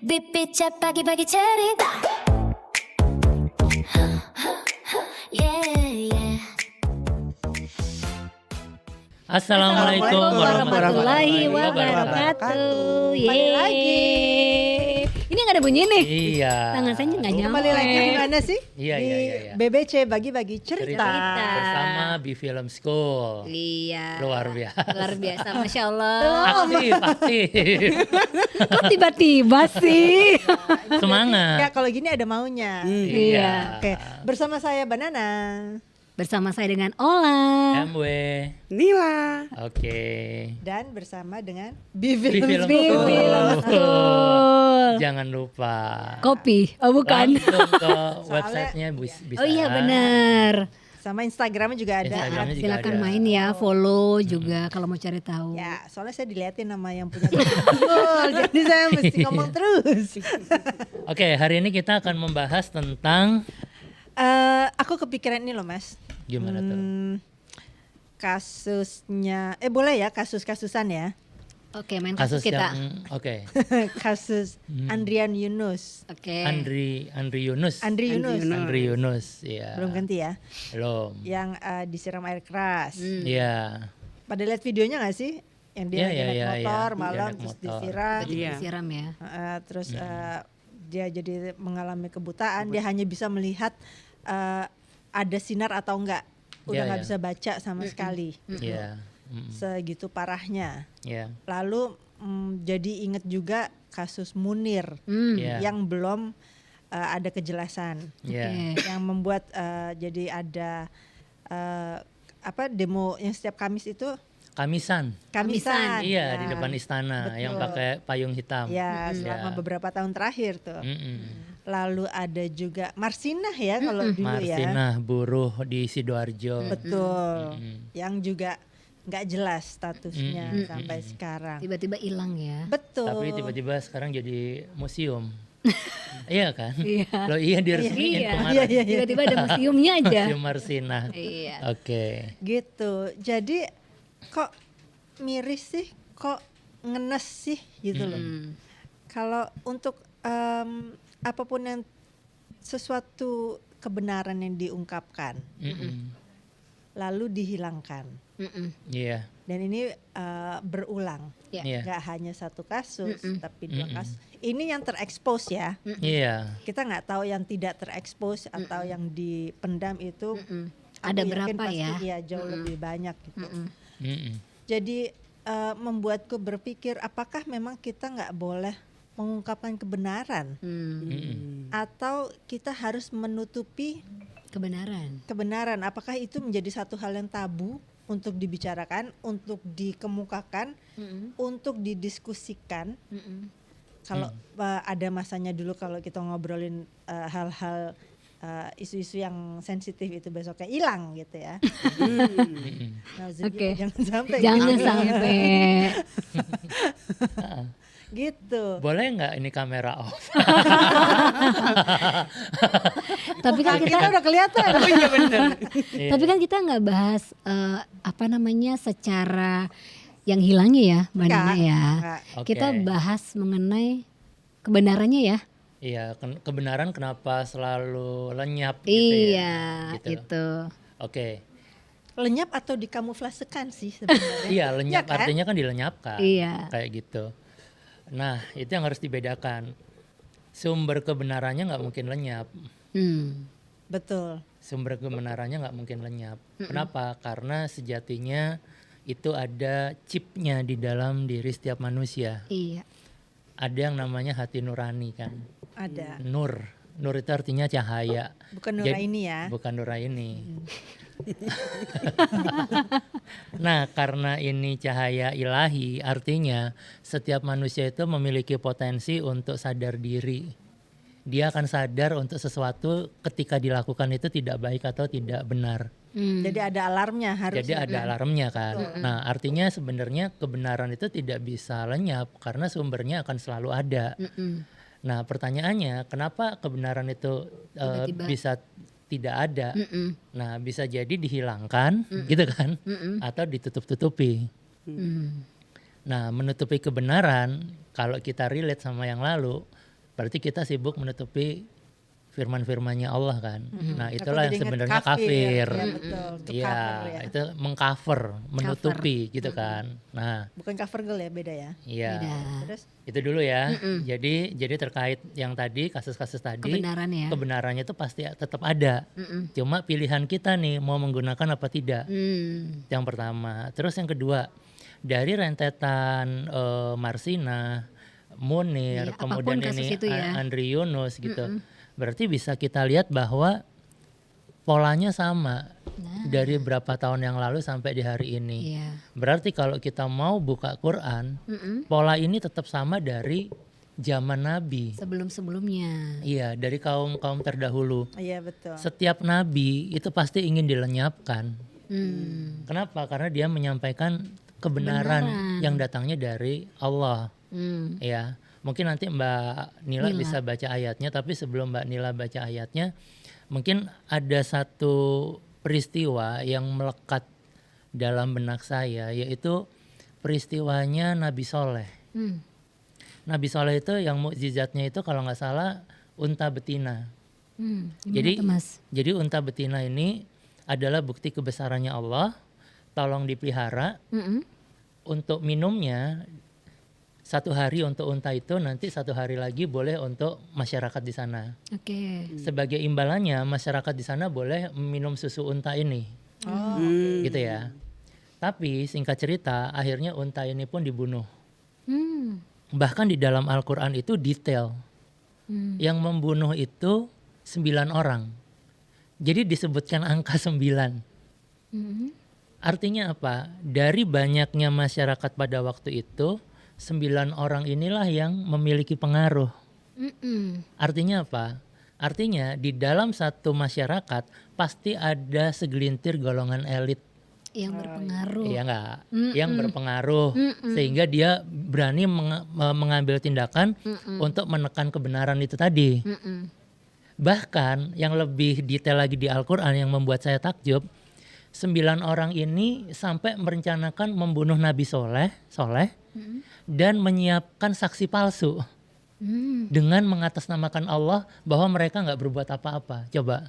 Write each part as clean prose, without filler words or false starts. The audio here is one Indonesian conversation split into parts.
빛빛에 빠기빠기 차린다. Yeah, yeah. Assalamualaikum warahmatullahi wabarakatuh. Balik lagi. Ini nggak ada bunyi nih. Iya. Tangan saya nggak nyampe. Kembali lagi di mana sih? Iya, Di iya, iya. BBC bagi-bagi cerita. Bersama Bi Film School. Iya. Luar biasa. Luar biasa, masya Allah. Aktif. Kok tiba-tiba sih? Ya Semangat. kalau gini ada maunya. Iya. Oke, bersama saya Banana. Bersama saya dengan Ola. MW. Nila. Oke. Dan bersama dengan Bi Bivil. Film Film School. School. Jangan lupa. Kopi, oh bukan. Langsung ke websitenya bisa. Oh iya benar. Sama Instagramnya juga ada. Instagramnya juga Silakan ada. main ya, follow juga kalau mau cari tahu. Ya, soalnya saya diliatin sama yang punya Google, jadi saya mesti ngomong terus. Oke, hari ini kita akan membahas tentang Aku kepikiran ini loh Mas. gimana tuh? Kasusnya, boleh ya kasus-kasusan ya. Oke, main kasus kita. Oke. Kasus Andrian Yunus. Oke. Andri Yunus. Andri Yunus. Iya. Belum ganti ya. Belum. Yang disiram air keras. Iya. Pada lihat videonya gak sih? Yang dia Iya, lagi iya, naik iya, motor iya. malam Dia naik terus motor. disiram. Iya. Disiram ya. Terus dia jadi mengalami kebutaan. Dia hanya bisa melihat ada sinar atau enggak. Udah Iya, nggak iya. bisa baca sama sekali. Iya. Segitu parahnya. Iya. Lalu jadi inget juga kasus Munir Iya. yang belum ada kejelasan. Iya. Oke. Yang membuat jadi ada demo yang setiap Kamis itu Kamisan. Kamisan. Iya, Ya, di depan istana betul. yang pakai payung hitam. Ya, selama Ya. beberapa tahun terakhir tuh. Mm-mm. Lalu ada juga Marsinah ya kalau dulu ya. Marsinah buruh di Sidoarjo. Betul. Yang juga nggak jelas statusnya sampai sekarang. Tiba-tiba hilang ya. Betul. Tapi tiba-tiba sekarang jadi museum. Iya kan? Iya. Loh iya diresmiin Iya. kemarin. Iya. Tiba-tiba ada museumnya aja. Museum Marsinah. Iya. Oke. Gitu. Jadi kok miris sih, kok ngenes sih gitu loh. Kalau untuk apapun yang sesuatu kebenaran yang diungkapkan Mm-mm. lalu dihilangkan. Iya. Dan ini berulang. Iya. Iya. Nggak hanya satu kasus, tapi dua kasus. Ini yang terekspos ya. Iya. Kita nggak tahu yang tidak terekspos atau yang dipendam itu. Aku Ada yakin berapa pasti ya? iya, jauh lebih banyak gitu. Mm-mm. Jadi membuatku berpikir apakah memang kita nggak boleh mengungkapkan kebenaran atau kita harus menutupi Kebenaran. apakah itu menjadi satu hal yang tabu untuk dibicarakan, untuk dikemukakan, untuk didiskusikan. Kalau ada masanya dulu kalau kita ngobrolin hal-hal isu-isu yang sensitif itu besoknya hilang gitu ya. Oke. Jangan sampai Jangan gitu. sampai. Gitu. Boleh nggak ini kamera off? Tapi kan Kita kita udah kelihatan. Iya benar. Iya. Tapi kan kita nggak bahas secara yang hilangnya ya, Mbak Nana ya. Enggak. Oke. Kita bahas mengenai kebenarannya ya. Iya, kebenaran kenapa selalu lenyap gitu Iya, ya? Gitu. itu. Oke. Lenyap atau dikamuflasekan sih sebenarnya. Iya, lenyap Iya kan? artinya kan dilenyapkan. Iya. Kayak gitu. Nah, itu yang harus dibedakan. Sumber kebenarannya nggak mungkin lenyap. Betul. Sumber kebenarannya nggak mungkin lenyap. Kenapa? Karena sejatinya itu ada chipnya di dalam diri setiap manusia. Iya. Ada yang namanya hati nurani kan. Ada. Nur itu artinya cahaya. Bukan Jadi- Nuraini ya. Bukan Nuraini. Nah, karena ini cahaya ilahi, artinya setiap manusia itu memiliki potensi untuk sadar diri. Dia akan sadar untuk sesuatu ketika dilakukan itu tidak baik atau tidak benar. Jadi ada alarmnya harus. Jadi ada alarmnya kan. Nah, artinya sebenarnya kebenaran itu tidak bisa lenyap karena sumbernya akan selalu ada. Nah, pertanyaannya kenapa kebenaran itu Tiba-tiba. bisa tidak ada? Nah, bisa jadi dihilangkan gitu kan, atau ditutup-tutupi. Nah, menutupi kebenaran, kalau kita relate sama yang lalu, berarti kita sibuk menutupi firman-firmannya Allah kan. Nah, Aku itulah yang jadi ingat sebenarnya kafir. Ya betul, to Iya, cover ya. itu mengcover, menutupi gitu kan. Nah, Bukan cover girl ya, beda ya. iya. Beda. Terus Itu dulu ya. Jadi terkait yang tadi kasus-kasus tadi, Kebenaran ya. kebenarannya itu pasti tetap ada. Cuma pilihan kita nih mau menggunakan apa tidak. Yang pertama. Terus yang kedua, dari rentetan Marsina, Munir, Iya, kemudian apapun kasus ini itu ya. Andri Yunus gitu. Berarti bisa kita lihat bahwa polanya sama dari berapa tahun yang lalu sampai di hari ini. Iya. Berarti kalau kita mau buka Quran, pola ini tetap sama dari zaman Nabi. Sebelum-sebelumnya. Iya, dari kaum-kaum terdahulu. iya betul. Setiap nabi itu pasti ingin dilenyapkan. Kenapa? Karena dia menyampaikan kebenaran yang datangnya dari Allah. Ya, mungkin nanti Mbak Nila bisa baca ayatnya, tapi sebelum Mbak Nila baca ayatnya, mungkin ada satu peristiwa yang melekat dalam benak saya, yaitu peristiwanya Nabi Soleh. Nabi Soleh itu yang mukjizatnya itu kalau nggak salah unta betina. Gimana tuh, Mas? Jadi unta betina ini adalah bukti kebesarannya Allah, tolong dipelihara. Untuk minumnya 1 hari untuk unta itu, nanti 1 hari lagi boleh untuk masyarakat di sana. Oke. Sebagai imbalannya masyarakat di sana boleh minum susu unta ini, gitu ya. Tapi singkat cerita akhirnya unta ini pun dibunuh. Bahkan di dalam Al-Quran itu detail, yang membunuh itu 9 orang. Jadi disebutkan angka 9. Artinya apa? Dari banyaknya masyarakat pada waktu itu, 9 orang inilah yang memiliki pengaruh. Artinya apa? Artinya di dalam satu masyarakat pasti ada segelintir golongan elit, Yang berpengaruh. ya enggak? Yang berpengaruh sehingga dia berani mengambil tindakan untuk menekan kebenaran itu tadi. Bahkan yang lebih detail lagi di Al-Quran yang membuat saya takjub, 9 orang ini sampai merencanakan membunuh Nabi Soleh dan menyiapkan saksi palsu dengan mengatasnamakan Allah bahwa mereka nggak berbuat apa-apa. Coba,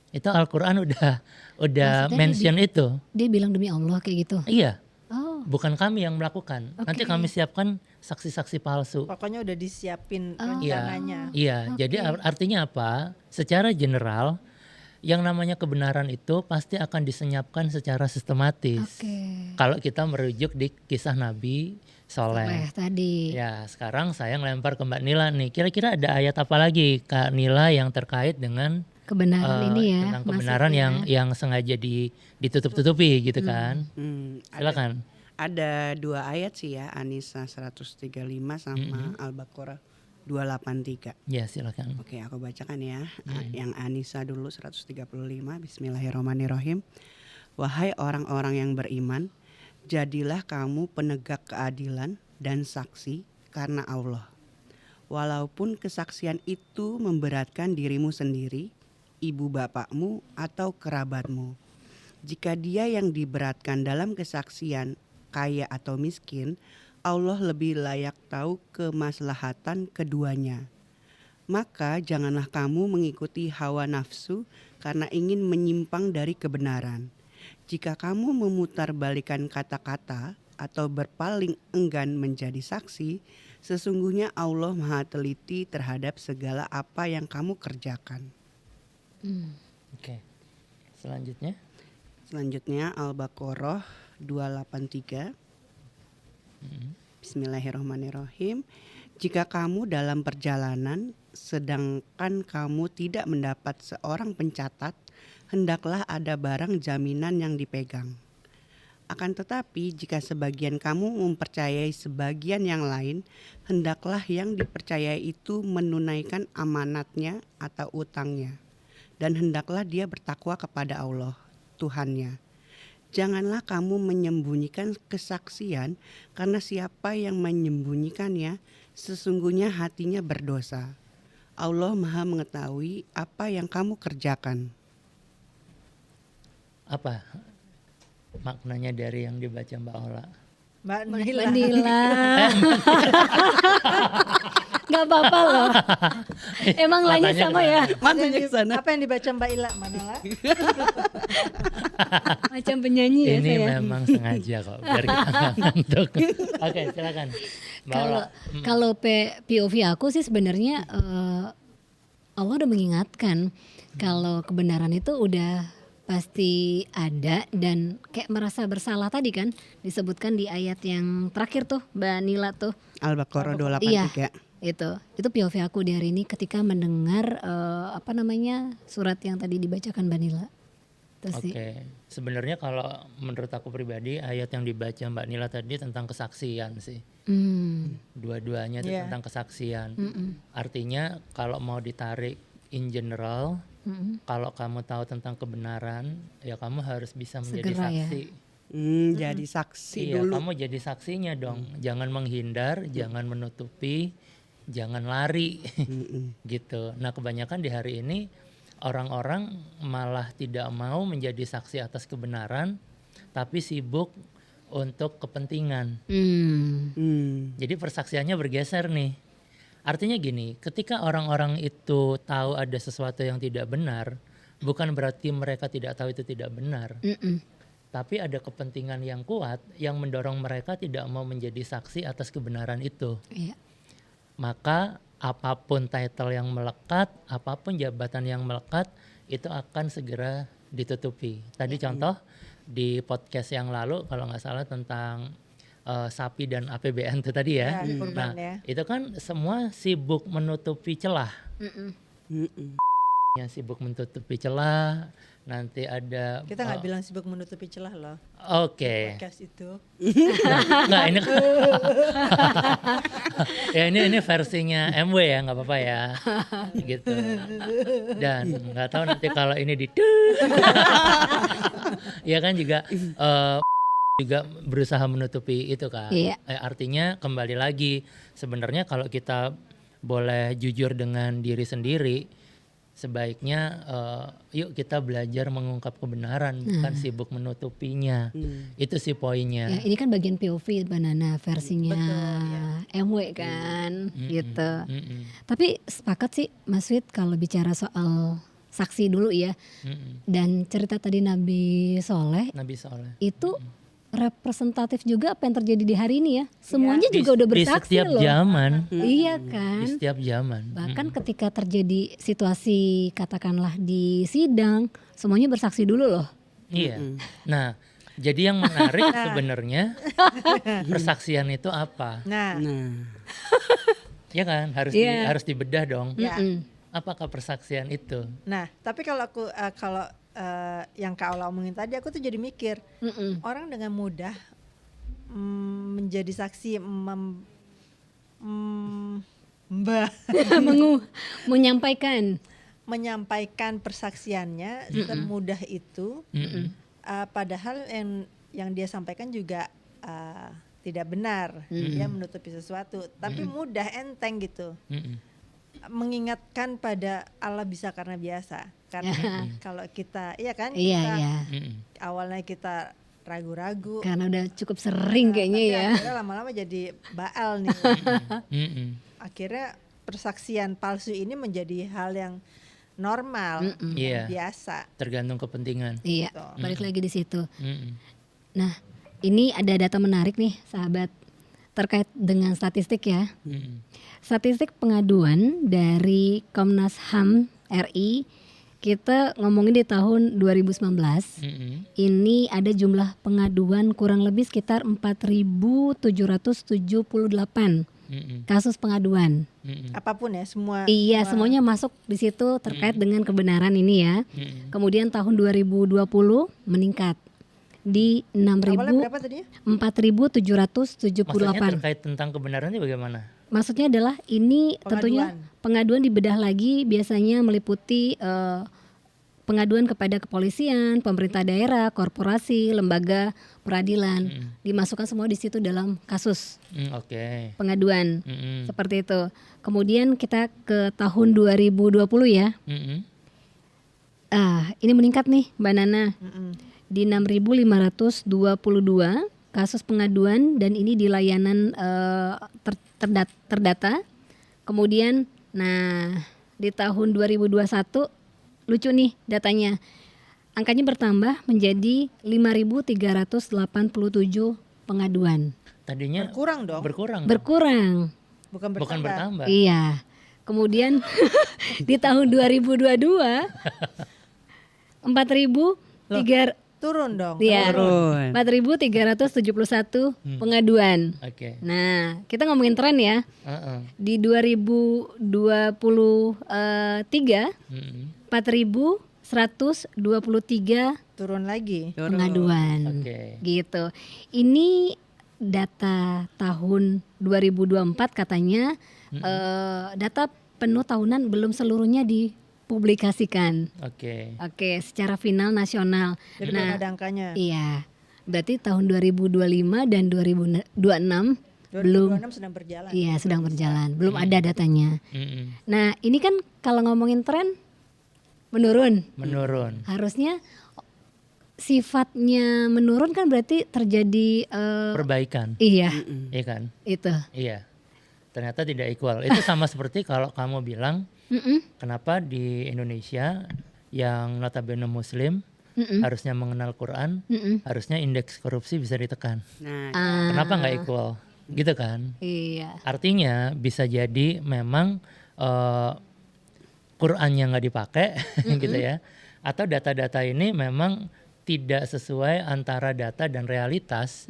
itu Al-Quran udah Maksudnya mention itu. Dia bilang demi Allah kayak gitu. Iya, Oh, bukan kami yang melakukan. Nanti kami siapkan saksi-saksi palsu. Pokoknya udah disiapin rencananya. Iya, jadi artinya apa? Secara general, yang namanya kebenaran itu pasti akan disenyapkan secara sistematis. Kalau kita merujuk di kisah Nabi Soleh. tadi. Ya, sekarang saya ngelempar ke Mbak Nila nih. Kira-kira ada ayat apa lagi Kak Nila yang terkait dengan Kebenaran ini ya. tentang kebenaran yang sengaja ditutup-tutupi gitu kan? Silakan. Ada 2 ayat sih ya, An-Nisa 135 sama Al-Baqarah 283. Ya, silakan. Oke, aku bacakan ya. Yang An-Nisa dulu 135. Bismillahirrahmanirrahim. Wahai orang-orang yang beriman, jadilah kamu penegak keadilan dan saksi karena Allah. Walaupun kesaksian itu memberatkan dirimu sendiri, ibu bapakmu atau kerabatmu. Jika dia yang diberatkan dalam kesaksian kaya atau miskin, Allah lebih layak tahu kemaslahatan keduanya. Maka janganlah kamu mengikuti hawa nafsu karena ingin menyimpang dari kebenaran. Jika kamu memutarbalikkan kata-kata atau berpaling enggan menjadi saksi, sesungguhnya Allah Maha teliti terhadap segala apa yang kamu kerjakan. Oke. Selanjutnya. Selanjutnya Al-Baqarah 283. Bismillahirrahmanirrahim. Jika kamu dalam perjalanan sedangkan kamu tidak mendapat seorang pencatat, hendaklah ada barang jaminan yang dipegang. Akan tetapi jika sebagian kamu mempercayai sebagian yang lain, hendaklah yang dipercayai itu menunaikan amanatnya atau utangnya. Dan hendaklah dia bertakwa kepada Allah, Tuhannya. Janganlah kamu menyembunyikan kesaksian, karena siapa yang menyembunyikannya, sesungguhnya hatinya berdosa. Allah Maha mengetahui apa yang kamu kerjakan. Apa maknanya dari yang dibaca Mbak Ola? Mbak Nila. Nila. Nggak apa-apa loh. Emang lainnya Matanya sama ya. Matanya ke sana. Apa yang dibaca Mbak Ila? Manila? Macam penyanyi ya Ini saya. memang sengaja kok biar kita nggak ngantuk. Oke, silakan. Mbak Kalau Ola. kalau POV aku sih sebenarnya Allah udah mengingatkan kalau kebenaran itu udah pasti ada dan kayak merasa bersalah tadi kan disebutkan di ayat yang terakhir tuh Mbak Nila tuh. Al-Baqarah Iya. 283. Itu POV aku di hari ini ketika mendengar surat yang tadi dibacakan Mbak Nila. Itu sih. Oke, sebenarnya kalau menurut aku pribadi ayat yang dibaca Mbak Nila tadi tentang kesaksian sih. Dua-duanya itu Iya. tentang kesaksian. Artinya kalau mau ditarik in general, kalau kamu tahu tentang kebenaran, ya kamu harus bisa menjadi Segera ya. saksi. Jadi saksi Iya, dulu. kamu jadi saksinya dong. Jangan menghindar, jangan menutupi, jangan lari, gitu. Nah, kebanyakan di hari ini orang-orang malah tidak mau menjadi saksi atas kebenaran, tapi sibuk untuk kepentingan. Jadi persaksiannya bergeser nih. Artinya gini, ketika orang-orang itu tahu ada sesuatu yang tidak benar, bukan berarti mereka tidak tahu itu tidak benar. Tapi ada kepentingan yang kuat yang mendorong mereka tidak mau menjadi saksi atas kebenaran itu. Iya. Maka apapun title yang melekat, apapun jabatan yang melekat, itu akan segera ditutupi. Tadi contoh di podcast yang lalu kalau nggak salah tentang sapi dan APBN itu tadi ya. Ya, kurban Nah, ya. itu kan semua sibuk menutupi celah. Yang sibuk menutupi celah, nanti ada Kita nggak bilang sibuk menutupi celah loh. Oke. Podcast itu. Nggak, ini ya ini versinya MW ya, nggak apa-apa ya, gitu. Dan nggak tahu nanti kalau ini ya kan juga juga berusaha menutupi itu kan. Iya. Artinya kembali lagi sebenarnya kalau kita boleh jujur dengan diri sendiri, sebaiknya yuk kita belajar mengungkap kebenaran, bukan sibuk menutupinya. Itu sih poinnya. Ya, ini kan bagian POV Banana versinya MW kan, gitu. Tapi sepakat sih Mas Wid kalau bicara soal saksi dulu ya. Dan cerita tadi Nabi Soleh Nabi Soleh. itu representatif juga apa yang terjadi di hari ini ya. Semuanya Di- juga udah di bersaksi setiap loh. zaman. Iya Di kan. setiap zaman. Bahkan ketika terjadi situasi katakanlah di sidang, semuanya bersaksi dulu loh. Iya. Nah, jadi yang menarik sebenarnya persaksian itu apa? Nah, Ya kan, harus Iya. harus dibedah dong. ya. Apakah persaksian itu? Nah, tapi kalau aku yang Kak Ola omongin tadi, aku tuh jadi mikir, orang dengan mudah menjadi saksi menyampaikan persaksiannya semudah itu, padahal yang dia sampaikan juga tidak benar, dia menutupi sesuatu, tapi mudah, enteng gitu. Mengingatkan pada Allah bisa karena biasa. Karena kalau kita, iya kan, Iya, kita iya. awalnya kita ragu-ragu, Karena udah cukup sering kayaknya tapi ya. akhirnya lama-lama jadi baal nih. Akhirnya persaksian palsu ini menjadi hal yang normal, Iya. biasa. Tergantung kepentingan. Iya, balik lagi di situ. Mm-mm. Nah, ini ada data menarik nih, sahabat, terkait dengan statistik ya. Mm-mm. Statistik pengaduan dari Komnas HAM RI, kita ngomongin di tahun 2019. Mm-mm. Ini ada jumlah pengaduan kurang lebih sekitar 4.778 Mm-mm. kasus pengaduan. Mm-mm. Apapun ya, semua. Iya, semuanya masuk di situ terkait dengan kebenaran ini ya. Mm-mm. Kemudian tahun 2020 meningkat di Awalnya berapa tadi? 4.778. Maksudnya terkait tentang kebenarannya bagaimana? Maksudnya adalah ini tentunya pengaduan dibedah lagi, biasanya meliputi pengaduan kepada kepolisian, pemerintah daerah, korporasi, lembaga peradilan, dimasukkan semua di situ dalam kasus Oke. pengaduan. Mm-mm. Seperti itu. Kemudian kita ke tahun 2020 ya. Mm-mm. Ini meningkat nih Mbak Nana. Di 6.522 kasus pengaduan dan ini di layanan terdata. Kemudian di tahun 2021 lucu nih datanya. Angkanya bertambah menjadi 5.387 pengaduan. Tadinya Berkurang dong. Berkurang. Bukan bukan bertambah. Iya. Kemudian di tahun 2022 4.300 Turun dong. Iya, Turun. 4.371 pengaduan. Oke. Nah, kita ngomongin tren ya. Heeh. Di 2023 4.123 Turun lagi. pengaduan. Oke. Gitu. Ini data tahun 2024 katanya data penuh tahunan belum seluruhnya dipublikasikan. Oke. Oke, secara final nasional. Jadi belum ada angkanya. Iya. Berarti tahun 2025 dan 2026 belum 2026 sedang berjalan. iya sedang berjalan. Belum ada datanya. Mm-mm. Nah, ini kan kalau ngomongin tren menurun. Menurun. Harusnya sifatnya menurun kan berarti terjadi Perbaikan. iya, Iya kan? itu. Iya. Ternyata tidak equal. Itu sama seperti kalau kamu bilang Mm-mm. kenapa di Indonesia yang notabene muslim harusnya mengenal Quran, harusnya indeks korupsi bisa ditekan. Nah, Kenapa nggak equal? Gitu kan? Iya. Artinya bisa jadi memang Qurannya nggak dipakai gitu ya, atau data-data ini memang tidak sesuai antara data dan realitas.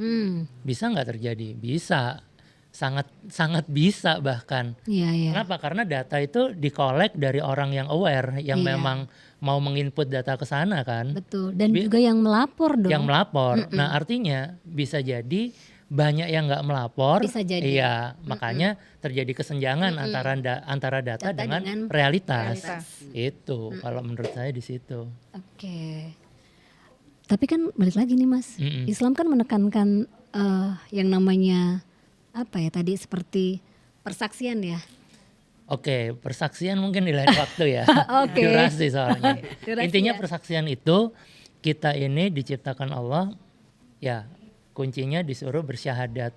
Bisa nggak terjadi? Bisa, sangat bisa bahkan. Iya, iya. Kenapa? Karena data itu dikolek dari orang yang aware, yang Iya. memang mau menginput data ke sana kan, Betul. Dan juga yang melapor dong. yang melapor. Nah artinya bisa jadi banyak yang nggak melapor. Bisa jadi. Iya, makanya terjadi kesenjangan antara data dengan realitas. Itu kalau menurut saya di situ. Oke. Tapi kan balik lagi nih Mas, Islam kan menekankan yang namanya apa ya tadi seperti persaksian ya. Oke, persaksian mungkin di lain waktu ya. Oke. Durasi soalnya. Durasi Intinya ya. persaksian itu kita ini diciptakan Allah, ya kuncinya disuruh bersyahadat.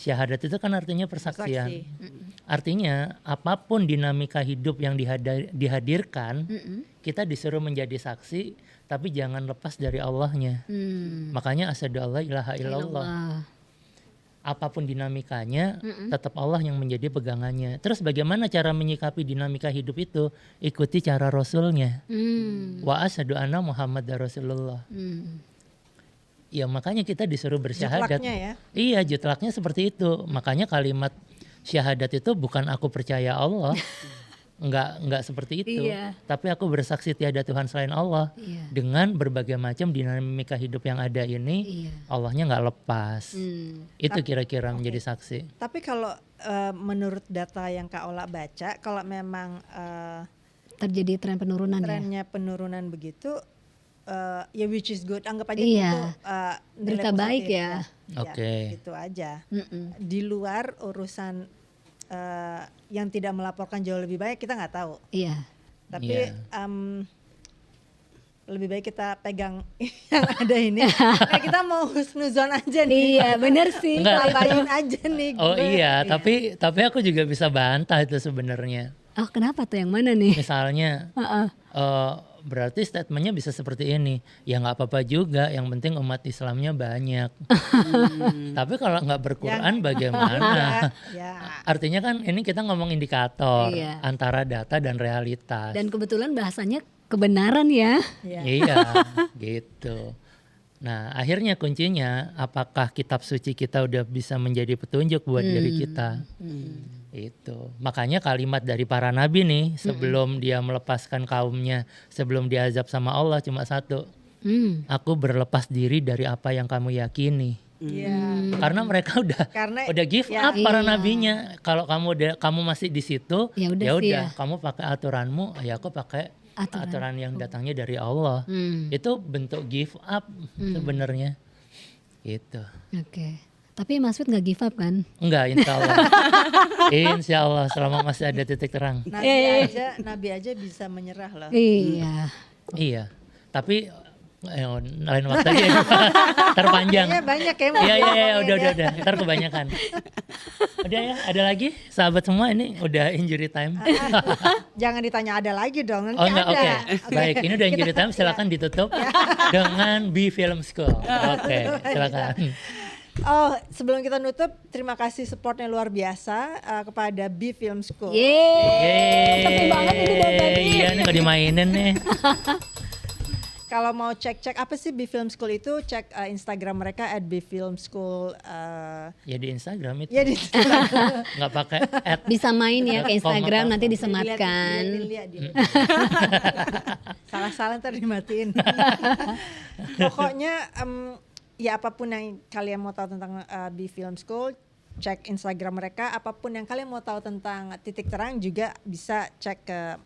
Syahadat itu kan artinya persaksian. Artinya apapun dinamika hidup yang dihadirkan, kita disuruh menjadi saksi, tapi jangan lepas dari Allahnya. Makanya asyhadu alla ilaha illallah. Apapun dinamikanya, tetap Allah yang menjadi pegangannya. Terus bagaimana cara menyikapi dinamika hidup itu? Ikuti cara Rasulnya. Wa asyhadu anna Muhammadar Rasulullah. Ya makanya kita disuruh bersyahadat. Jutlaknya ya. Iya, jutlaknya seperti itu. Makanya kalimat syahadat itu bukan aku percaya Allah. Enggak seperti itu. Iya. Tapi aku bersaksi tiada Tuhan selain Allah. Iya. Dengan berbagai macam dinamika hidup yang ada ini, Iya. Allahnya nggak lepas. Itu kira-kira menjadi saksi. Tapi kalau menurut data yang Kak Ola baca, kalau memang Terjadi tren penurunan ya. trennya penurunan begitu, ya which is good, anggap aja Iya. itu nilai Berita baik positif ya. Oke. Gitu aja. Di luar urusan yang tidak melaporkan jauh lebih baik kita nggak tahu. Iya. Tapi Iya. lebih baik kita pegang yang ada ini. Kayak kita mau husnuzon aja nih. Iya, benar sih. Enggak. Tambahin aja nih. Oh gue. iya, tapi aku juga bisa bantah itu sebenarnya. Oh, kenapa tuh yang mana nih? Misalnya, Heeh. berarti statementnya bisa seperti ini. Ya nggak apa-apa juga, yang penting umat Islamnya banyak. Tapi kalau nggak berquran bagaimana? Ya. Artinya kan ini kita ngomong indikator Iya. antara data dan realitas. Dan kebetulan bahasanya kebenaran ya. Iya, gitu. Nah, akhirnya kuncinya apakah kitab suci kita udah bisa menjadi petunjuk buat diri kita. Itu. Makanya kalimat dari para nabi nih sebelum dia melepaskan kaumnya, sebelum diazab sama Allah cuma satu. Aku berlepas diri dari apa yang kamu yakini. Iya. Karena mereka udah Karena give ya, up para nabinya. Kalau kamu masih di situ, Ya udah ya sih udah ya. kamu pakai aturanmu, ya aku pakai aturan yang datangnya dari Allah. Itu bentuk give up sebenarnya. Itu. Oke. Tapi Mas Fit nggak give up kan? Enggak, insya Allah. Insya Allah selama masih ada titik terang. nabi aja bisa menyerah loh. Iya. Iya. Tapi lain waktu aja. Terpanjang. Kayaknya banyak ya. mau Iya diomongin udah ya. ntar kebanyakan. Udah ya, ada lagi sahabat semua, ini udah injury time. Jangan ditanya ada lagi dong. Nanti Oh enggak, ada. oke. Baik, ini udah injury time, silakan ditutup dengan B Film School. Oke, silakan. Oh, sebelum kita nutup, terima kasih supportnya luar biasa kepada B Film School. Yeay, sepi banget ini dari tadi. Iya, ini nggak dimainin nih. Kalau mau cek apa sih B Film School itu, cek Instagram mereka @bfilmschool. Ya di Instagram itu. Ya di Nggak pakai @ Bisa main ya ke Instagram, nanti Dilihat, disematkan. dilihat. Salah-salah ntar dimatiin. Pokoknya ya apapun yang kalian mau tahu tentang B Film School, cek Instagram mereka. Apapun yang kalian mau tahu tentang Titik Terang juga bisa cek ke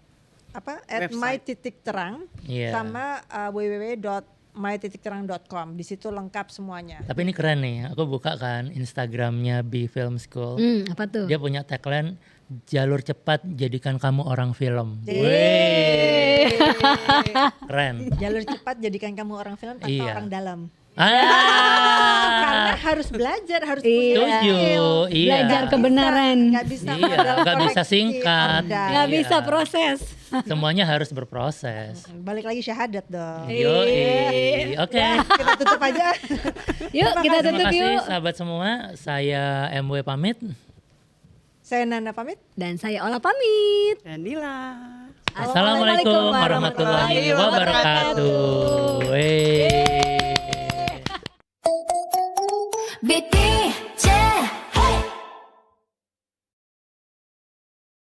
@my_titikterang Iya. sama www.mytitikterang.com. Di situ lengkap semuanya. Tapi ini keren nih, aku buka kan Instagramnya B Film School. Apa tuh? Dia punya tagline, jalur cepat jadikan kamu orang film. Yeay. Keren. Jalur cepat jadikan kamu orang film tanpa Iya. orang dalam. Ah, Karena harus belajar, harus punya setuju. skill. Iya. Belajar kebenaran. Nggak bisa Iya, modal nggak bisa koreksi singkat. ordal. Nggak Iya. bisa proses. Semuanya harus berproses. Balik lagi syahadat dong. Yoi. Oke. Kita tutup aja. Yuk kita Terima tutup kasih yuk. sahabat semua. Saya MW pamit. Saya Nana pamit. Dan saya Ola pamit. Dan Nila. Assalamualaikum warahmatullahi wabarakatuh.